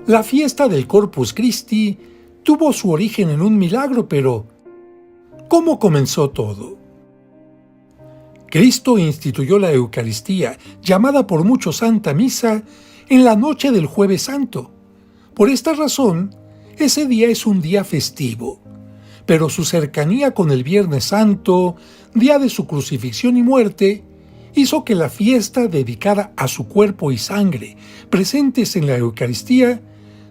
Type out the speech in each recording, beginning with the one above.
La fiesta del Corpus Christi tuvo su origen en un milagro, pero ¿cómo comenzó todo? Cristo instituyó la Eucaristía, llamada por muchos Santa Misa, en la noche del Jueves Santo. Por esta razón, ese día es un día festivo, pero su cercanía con el Viernes Santo, día de su crucifixión y muerte, hizo que la fiesta dedicada a su cuerpo y sangre, presentes en la Eucaristía,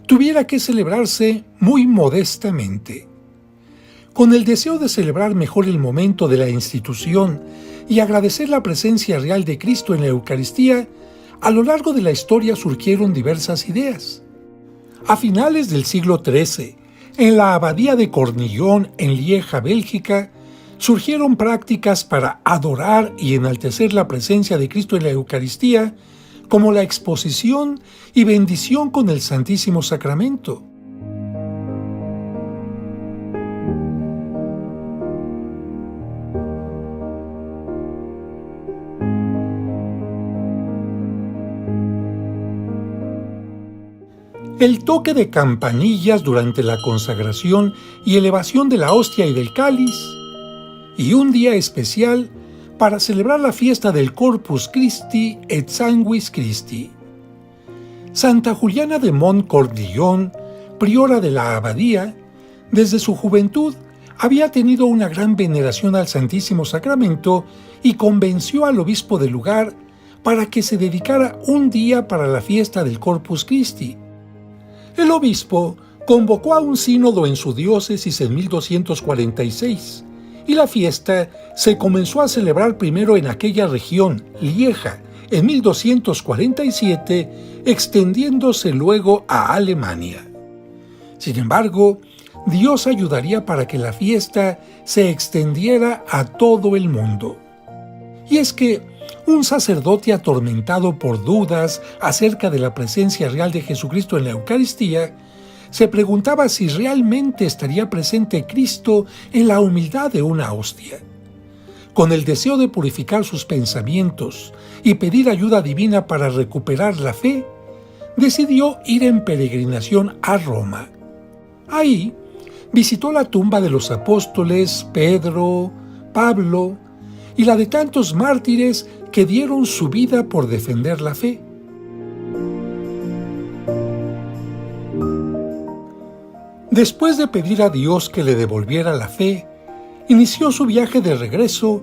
tuviera que celebrarse muy modestamente. Con el deseo de celebrar mejor el momento de la institución y agradecer la presencia real de Cristo en la Eucaristía, a lo largo de la historia surgieron diversas ideas. A finales del siglo XIII, en la abadía de Cornillón, en Lieja, Bélgica, surgieron prácticas para adorar y enaltecer la presencia de Cristo en la Eucaristía, como la exposición y bendición con el Santísimo Sacramento. El toque de campanillas durante la consagración y elevación de la hostia y del cáliz, y un día especial para celebrar la fiesta del Corpus Christi et Sanguis Christi. Santa Juliana de Montcornillon, priora de la abadía, desde su juventud había tenido una gran veneración al Santísimo Sacramento y convenció al obispo del lugar para que se dedicara un día para la fiesta del Corpus Christi. El obispo convocó a un sínodo en su diócesis en 1246, y la fiesta se comenzó a celebrar primero en aquella región, Lieja, en 1247, extendiéndose luego a Alemania. Sin embargo, Dios ayudaría para que la fiesta se extendiera a todo el mundo. Y es que un sacerdote atormentado por dudas acerca de la presencia real de Jesucristo en la Eucaristía, se preguntaba si realmente estaría presente Cristo en la humildad de una hostia. Con el deseo de purificar sus pensamientos y pedir ayuda divina para recuperar la fe, decidió ir en peregrinación a Roma. Ahí visitó la tumba de los apóstoles Pedro, Pablo y la de tantos mártires que dieron su vida por defender la fe. Después de pedir a Dios que le devolviera la fe, inició su viaje de regreso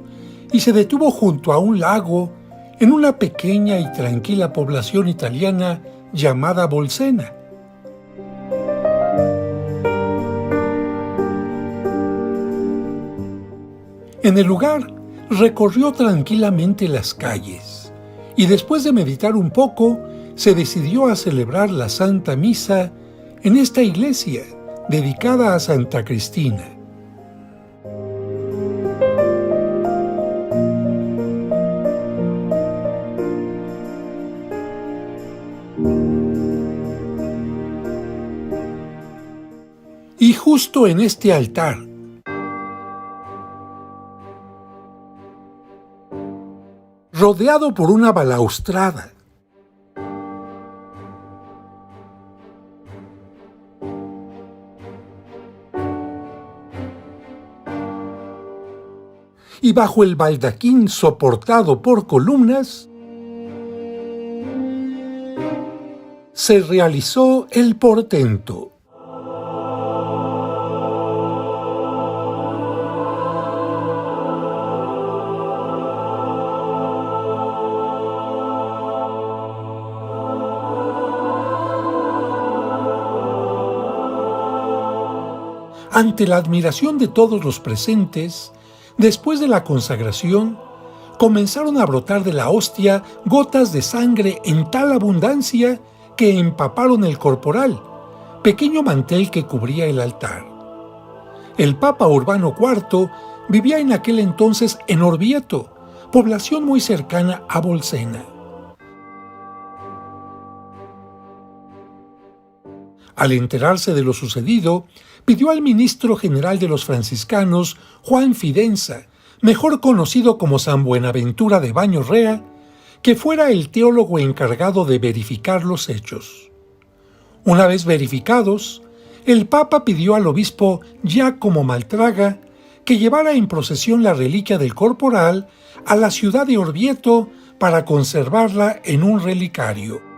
y se detuvo junto a un lago en una pequeña y tranquila población italiana llamada Bolsena. En el lugar recorrió tranquilamente las calles y después de meditar un poco se decidió a celebrar la Santa Misa en esta iglesia dedicada a Santa Cristina. Y justo en este altar, rodeado por una balaustrada, y bajo el baldaquín soportado por columnas, se realizó el portento. Ante la admiración de todos los presentes, después de la consagración, comenzaron a brotar de la hostia gotas de sangre en tal abundancia que empaparon el corporal, pequeño mantel que cubría el altar. El Papa Urbano IV vivía en aquel entonces en Orvieto, población muy cercana a Bolsena. Al enterarse de lo sucedido, pidió al ministro general de los franciscanos, Juan Fidenza, mejor conocido como San Buenaventura de Baños Rea, que fuera el teólogo encargado de verificar los hechos. Una vez verificados, el Papa pidió al obispo Giacomo Maltraga que llevara en procesión la reliquia del corporal a la ciudad de Orvieto para conservarla en un relicario.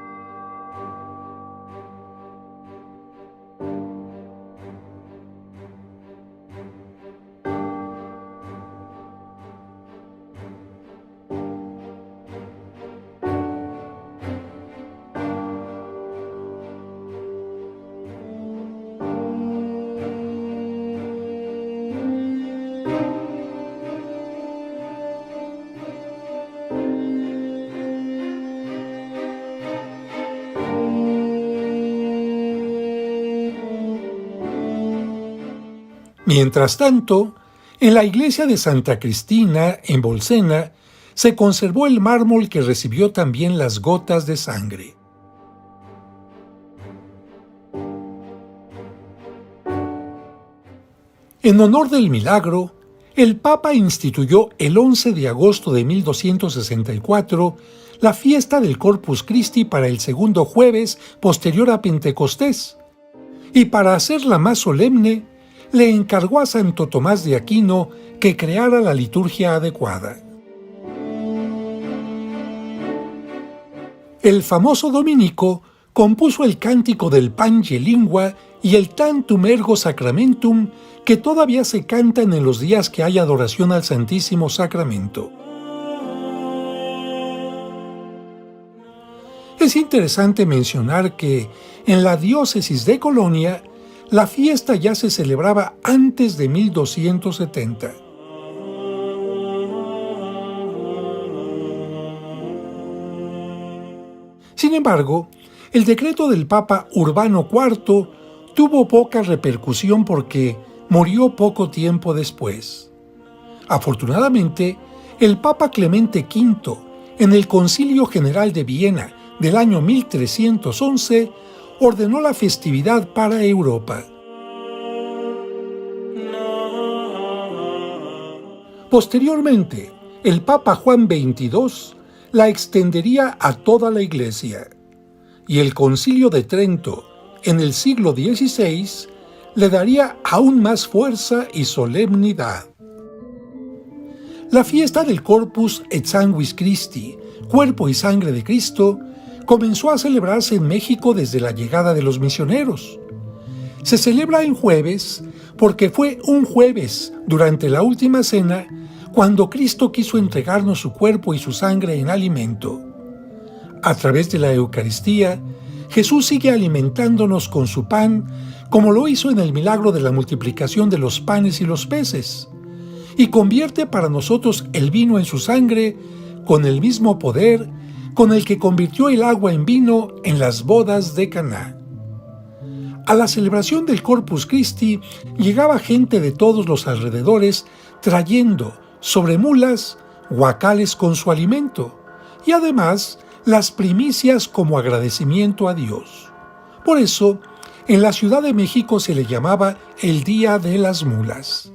Mientras tanto, en la iglesia de Santa Cristina, en Bolsena, se conservó el mármol que recibió también las gotas de sangre. En honor del milagro, el Papa instituyó el 11 de agosto de 1264 la fiesta del Corpus Christi para el segundo jueves posterior a Pentecostés, y para hacerla más solemne, le encargó a Santo Tomás de Aquino que creara la liturgia adecuada. El famoso dominico compuso el cántico del Pange Lingua y el Tantum Ergo Sacramentum, que todavía se cantan en los días que hay adoración al Santísimo Sacramento. Es interesante mencionar que en la diócesis de Colonia la fiesta ya se celebraba antes de 1270. Sin embargo, el decreto del Papa Urbano IV tuvo poca repercusión porque murió poco tiempo después. Afortunadamente, el Papa Clemente V, en el Concilio General de Viena del año 1311, ordenó la festividad para Europa. Posteriormente, el Papa Juan XXII la extendería a toda la Iglesia, y el Concilio de Trento, en el siglo XVI, le daría aún más fuerza y solemnidad. La fiesta del Corpus et Sanguis Christi, cuerpo y sangre de Cristo, comenzó a celebrarse en México desde la llegada de los misioneros. Se celebra en jueves porque fue un jueves durante la última cena cuando Cristo quiso entregarnos su cuerpo y su sangre en alimento. A través de la Eucaristía, Jesús sigue alimentándonos con su pan, como lo hizo en el milagro de la multiplicación de los panes y los peces, y convierte para nosotros el vino en su sangre con el mismo poder con el que convirtió el agua en vino en las bodas de Caná. A la celebración del Corpus Christi llegaba gente de todos los alrededores trayendo sobre mulas guacales con su alimento y además las primicias como agradecimiento a Dios. Por eso, en la Ciudad de México se le llamaba el Día de las Mulas.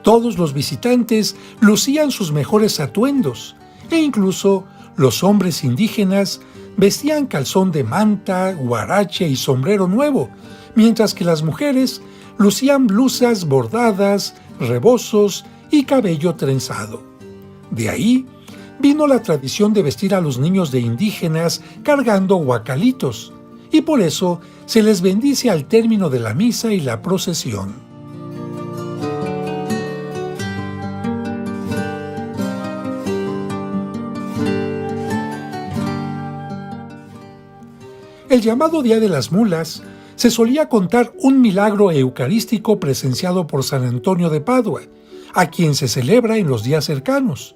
Todos los visitantes lucían sus mejores atuendos e incluso los hombres indígenas vestían calzón de manta, huarache y sombrero nuevo, mientras que las mujeres lucían blusas bordadas, rebozos y cabello trenzado. De ahí vino la tradición de vestir a los niños de indígenas cargando guacalitos, y por eso se les bendice al término de la misa y la procesión. El llamado Día de las Mulas se solía contar un milagro eucarístico presenciado por San Antonio de Padua, a quien se celebra en los días cercanos.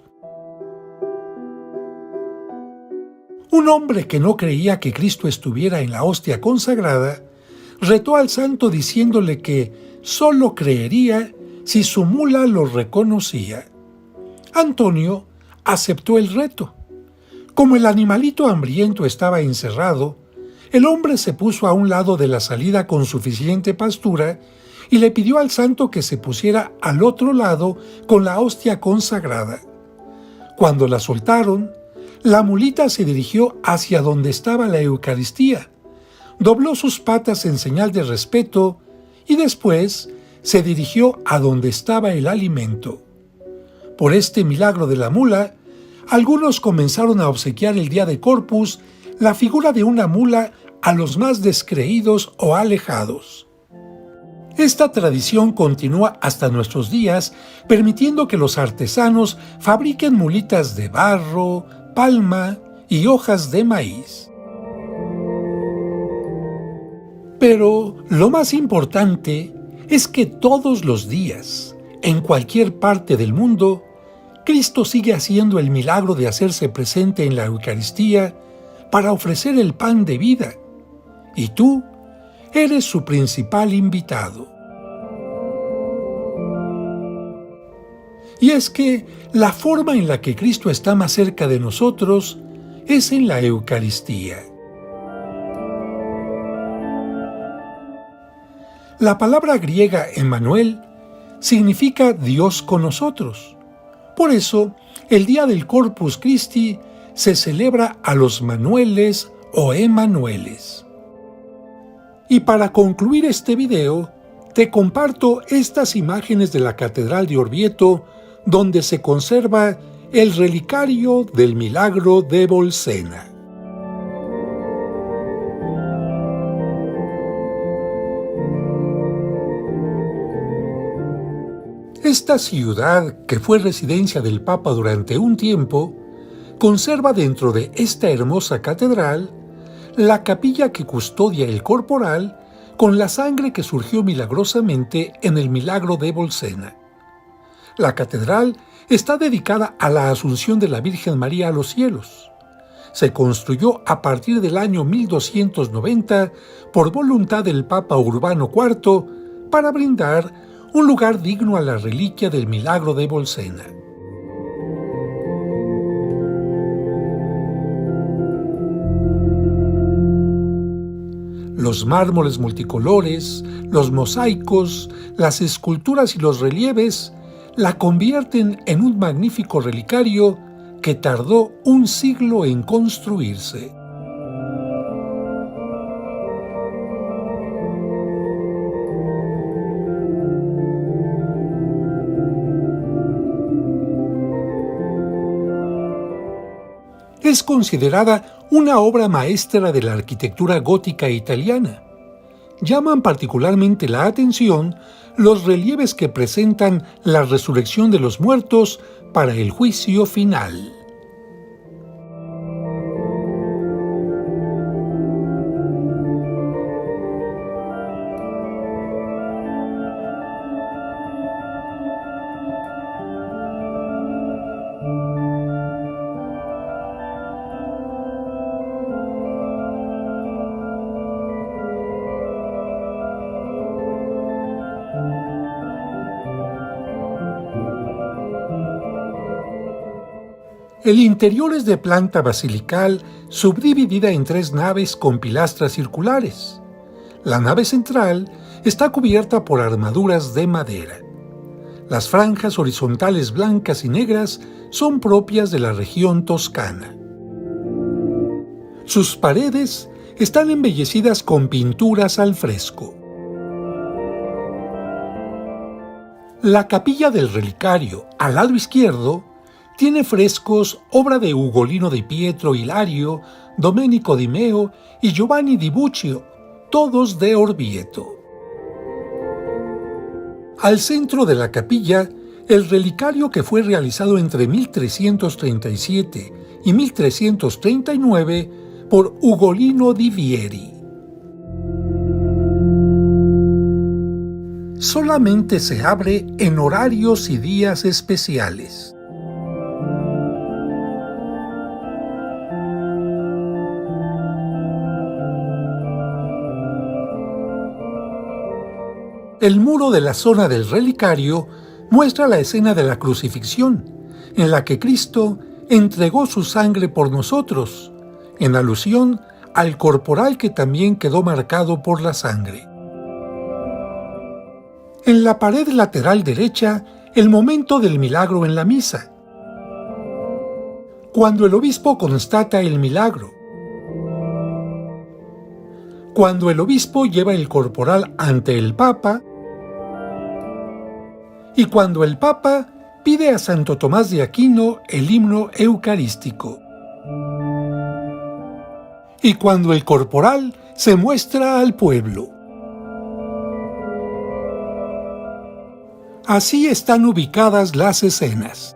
Un hombre que no creía que Cristo estuviera en la hostia consagrada, retó al santo diciéndole que solo creería si su mula lo reconocía. Antonio aceptó el reto. Como el animalito hambriento estaba encerrado, el hombre se puso a un lado de la salida con suficiente pastura y le pidió al santo que se pusiera al otro lado con la hostia consagrada. Cuando la soltaron, la mulita se dirigió hacia donde estaba la Eucaristía, dobló sus patas en señal de respeto y después se dirigió a donde estaba el alimento. Por este milagro de la mula, algunos comenzaron a obsequiar el día de Corpus la figura de una mula a los más descreídos o alejados. Esta tradición continúa hasta nuestros días, permitiendo que los artesanos fabriquen mulitas de barro, palma y hojas de maíz. Pero lo más importante es que todos los días, en cualquier parte del mundo, Cristo sigue haciendo el milagro de hacerse presente en la Eucaristía para ofrecer el pan de vida, y tú eres su principal invitado. Y es que la forma en la que Cristo está más cerca de nosotros es en la Eucaristía. La palabra griega Emmanuel significa Dios con nosotros. Por eso, el día del Corpus Christi se celebra a los Manueles o Emanueles. Y para concluir este video, te comparto estas imágenes de la Catedral de Orvieto, donde se conserva el relicario del milagro de Bolsena. Esta ciudad, que fue residencia del Papa durante un tiempo, conserva dentro de esta hermosa catedral la capilla que custodia el corporal con la sangre que surgió milagrosamente en el milagro de Bolsena. La catedral está dedicada a la Asunción de la Virgen María a los cielos. Se construyó a partir del año 1290 por voluntad del Papa Urbano IV para brindar un lugar digno a la reliquia del milagro de Bolsena. Los mármoles multicolores, los mosaicos, las esculturas y los relieves la convierten en un magnífico relicario que tardó un siglo en construirse. Es considerada una obra maestra de la arquitectura gótica italiana. Llaman particularmente la atención los relieves que presentan la resurrección de los muertos para el juicio final. El interior es de planta basilical subdividida en 3 naves con pilastras circulares. La nave central está cubierta por armaduras de madera. Las franjas horizontales blancas y negras son propias de la región toscana. Sus paredes están embellecidas con pinturas al fresco. La capilla del relicario, al lado izquierdo, tiene frescos obra de Ugolino di Pietro Hilario, Domenico di Meo y Giovanni di Buccio, todos de Orvieto. Al centro de la capilla, el relicario que fue realizado entre 1337 y 1339 por Ugolino di Vieri. Solamente se abre en horarios y días especiales. El muro de la zona del relicario muestra la escena de la crucifixión, en la que Cristo entregó su sangre por nosotros, en alusión al corporal que también quedó marcado por la sangre. En la pared lateral derecha, el momento del milagro en la misa. Cuando el obispo constata el milagro. cuando el obispo lleva el corporal ante el Papa y cuando el Papa pide a Santo Tomás de Aquino el himno eucarístico. Y cuando el corporal se muestra al pueblo. Así están ubicadas las escenas.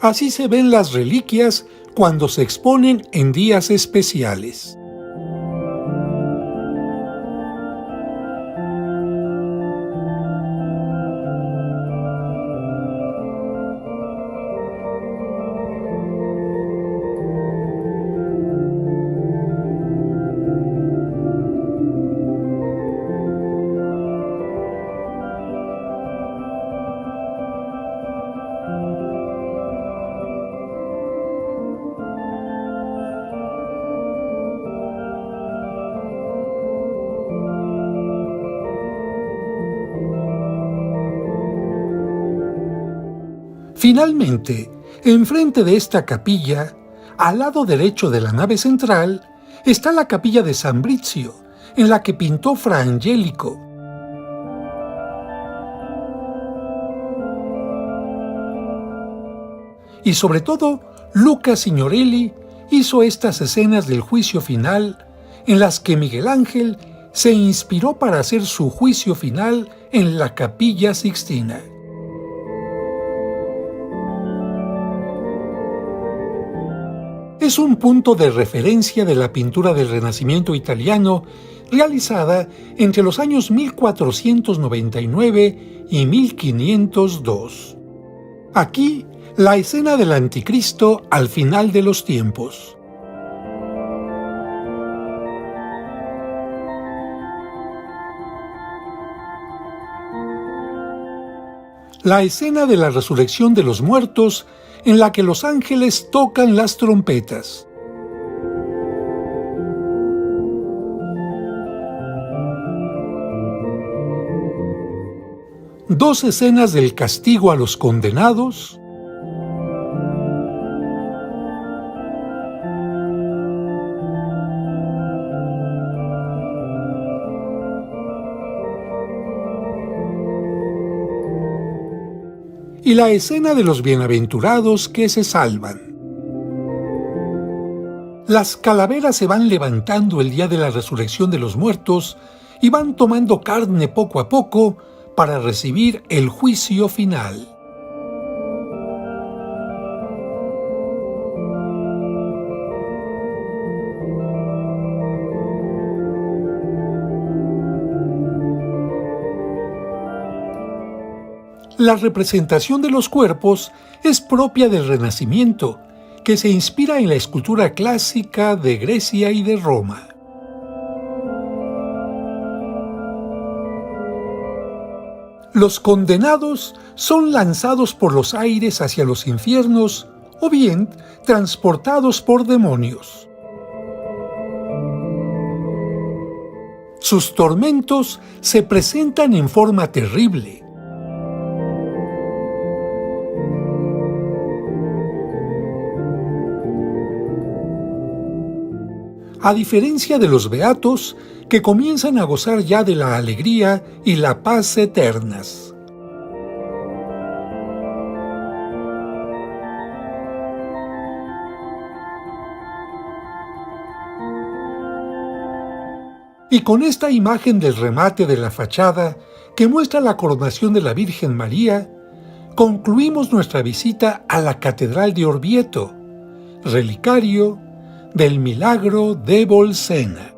Así se ven las reliquias cuando se exponen en días especiales. Finalmente, enfrente de esta capilla, al lado derecho de la nave central, está la capilla de San Brizio, en la que pintó Fra Angelico. Y sobre todo, Luca Signorelli hizo estas escenas del juicio final, en las que Miguel Ángel se inspiró para hacer su juicio final en la Capilla Sixtina. Es un punto de referencia de la pintura del Renacimiento italiano realizada entre los años 1499 y 1502. Aquí, la escena del Anticristo al final de los tiempos. La escena de la resurrección de los muertos en la que los ángeles tocan las trompetas. Dos escenas del castigo a los condenados. Y la escena de los bienaventurados que se salvan. Las calaveras se van levantando el día de la resurrección de los muertos y van tomando carne poco a poco para recibir el juicio final. La representación de los cuerpos es propia del Renacimiento, que se inspira en la escultura clásica de Grecia y de Roma. Los condenados son lanzados por los aires hacia los infiernos o bien transportados por demonios. Sus tormentos se presentan en forma terrible. A diferencia de los beatos, que comienzan a gozar ya de la alegría y la paz eternas. Y con esta imagen del remate de la fachada, que muestra la coronación de la Virgen María, concluimos nuestra visita a la Catedral de Orvieto, relicario del Milagro de Bolsena.